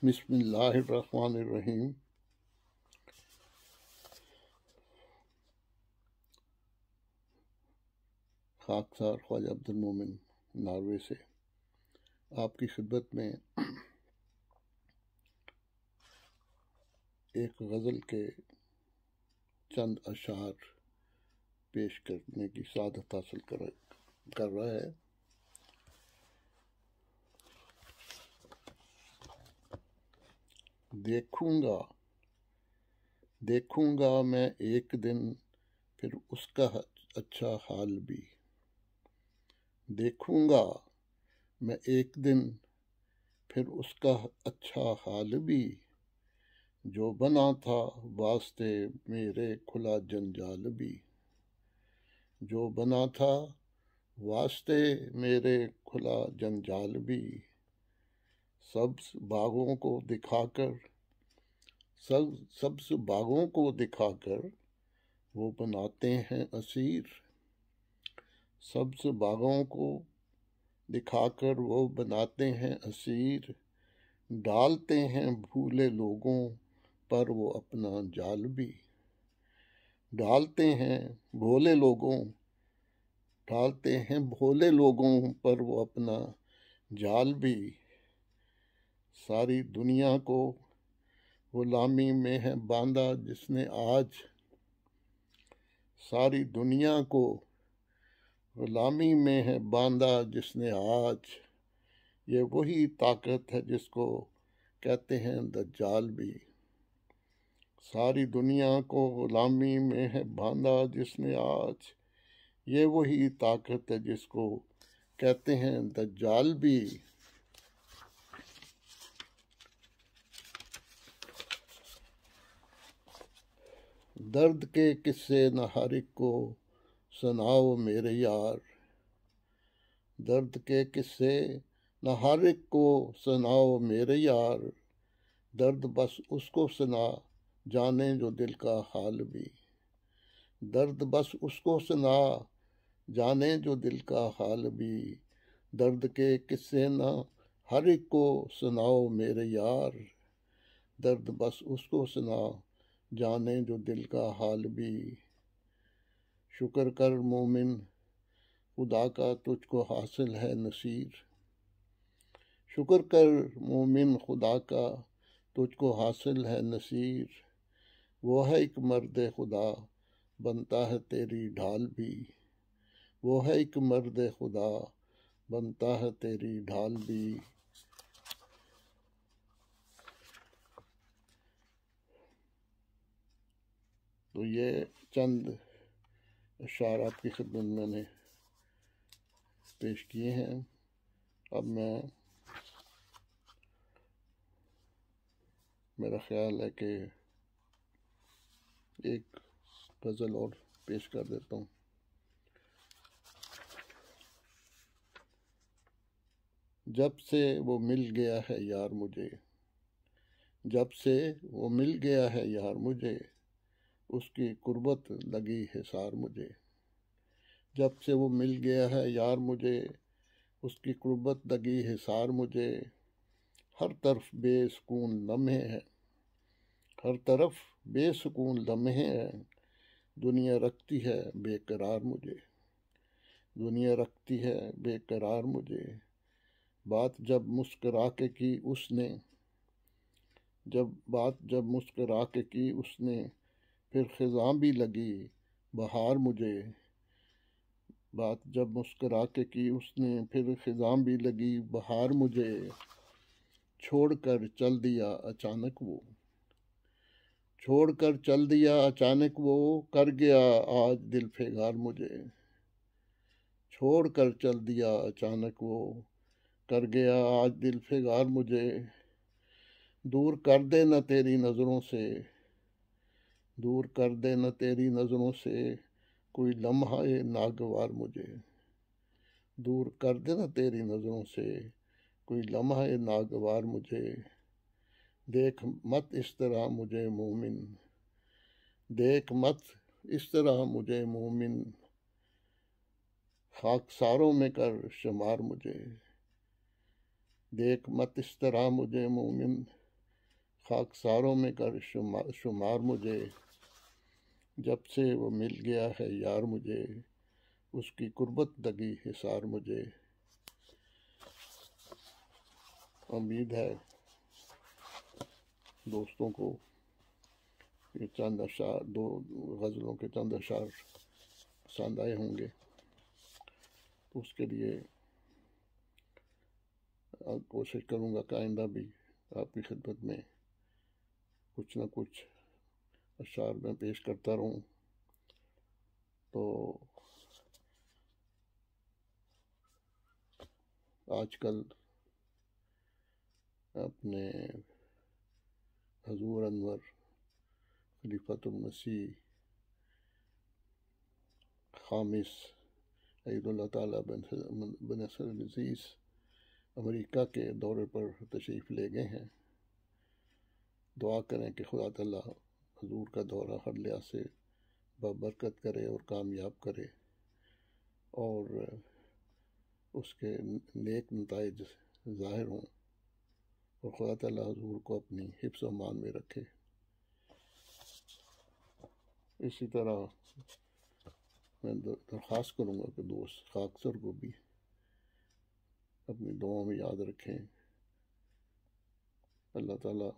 بسم اللہ الرحمن الرحیم۔ خاکسار خواجہ عبد المومن ناروے سے آپ کی خدمت میں ایک غزل کے چند اشعار پیش کرنے کی سعادت حاصل کر رہا ہے۔ دیکھوں گا میں ایک دن پھر اس کا اچھا حال بھی، دیکھوں گا میں ایک دن پھر اس کا اچھا حال بھی، جو بنا تھا واسطے میرے کھلا جنجال بھی، جو بنا تھا واسطے میرے کھلا جنجال بھی، سبز باغوں کو دکھا کر وہ بناتے ہیں اسیر، سبز باغوں کو دکھا کر وہ بناتے ہیں اسیر، ڈالتے ہیں بھولے لوگوں پر وہ اپنا جال بھی، ڈالتے ہیں بھولے لوگوں پر وہ اپنا جال بھی، ساری دنیا کو غلامی میں ہے باندھا جس نے آج، ساری دنیا کو غلامی میں ہے باندھا جس نے آج، یہ وہی طاقت ہے جس کو کہتے ہیں دجال بھی، ساری دنیا کو غلامی میں ہے باندھا جس نے آج، یہ وہی طاقت ہے جس کو کہتے ہیں دجال بھی۔ درد کے قصے نہ ہر ایک کو سناؤ میرے یار، درد کے قصے نہ ہر ایک کو سناؤ میرے یار، درد بس اس کو سنا جانے جو دل کا حال بھی، درد بس اس کو سنا جانے جو دل کا حال بھی، درد کے قصے نہ ہر ایک کو سناؤ میرے یار، درد بس اس کو سنا جانے جو دل کا حال بھی، شکر کر مومن خدا کا تجھ کو حاصل ہے نصیر، شکر کر مومن خدا کا تجھ کو حاصل ہے نصیر، وہ ہے ایک مرد خدا بنتا ہے تیری ڈھال بھی، وہ ہے ایک مرد خدا بنتا ہے تیری ڈھال بھی۔ تو یہ چند اشعار آپ کی خدمت میں نے پیش کیے ہیں۔ اب میرا خیال ہے کہ ایک غزل اور پیش کر دیتا ہوں۔ جب سے وہ مل گیا ہے یار مجھے، جب سے وہ مل گیا ہے یار مجھے، اس کی قربت لگی حصار مجھے، جب سے وہ مل گیا ہے یار مجھے، اس کی قربت لگی حصار مجھے، ہر طرف بے سکون لمحے ہیں، ہر طرف بے سکون لمحے ہیں، دنیا رکھتی ہے بے قرار مجھے، دنیا رکھتی ہے بے قرار مجھے، بات جب مسکرا کے کی اس نے، بات جب مسکرا کے کی اس نے، پھر خزاں بھی لگی بہار مجھے، بات جب مسکرا کے کی اس نے، پھر خزاں بھی لگی بہار مجھے، چھوڑ کر چل دیا اچانک وہ، چھوڑ کر چل دیا اچانک وہ، کر گیا آج دل پھیگار مجھے، چھوڑ کر چل دیا اچانک وہ، کر گیا آج دل پھیگار مجھے، دور کر دے نہ تیری نظروں سے، دور کر دے نہ تیری نظروں سے کوئی لمحہ ناگوار مجھے، دور کر دے نہ تیری نظروں سے کوئی لمحہ ناگوار مجھے، دیکھ مت اس طرح مجھے مومن، دیکھ مت اس طرح مجھے مومن، خاکساروں میں کر شمار مجھے، دیکھ مت اس طرح مجھے مومن، خاکساروں میں کر شمار مجھے، جب سے وہ مل گیا ہے یار مجھے، اس کی قربت دگی حصار مجھے۔ امید ہے دوستوں کو یہ چند اشعار، دو غزلوں کے چند اشعار پسند آئے ہوں گے، تو اس کے لیے کوشش کروں گا کہ آئندہ بھی آپ کی خدمت میں کچھ نہ کچھ اشعار میں پیش کرتا رہوں۔ تو آج کل اپنے حضور انور خلیفۃ المسیح خامس عید اللہ تعالیٰ بن نصر العزیز امریکہ کے دورے پر تشریف لے گئے ہیں۔ دعا کریں کہ خدا تعالیٰ حضور کا دورہ ہر لحاظ سے بابرکت کرے اور کامیاب کرے، اور اس کے نیک نتائج ظاہر ہوں، اور خدا تعالیٰ حضور کو اپنی حفظ و امان میں رکھے۔ اسی طرح میں درخواست کروں گا کہ دوست خاکسار کو بھی اپنی دعاؤں میں یاد رکھیں۔ اللہ تعالیٰ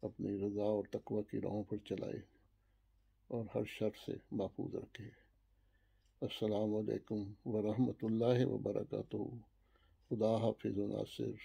اپنی رضا اور تقوی کی راہوں پر چلائے اور ہر شر سے محفوظ رکھے۔ السلام علیکم ورحمۃ اللہ وبرکاتہ۔ خدا حافظ و ناصر۔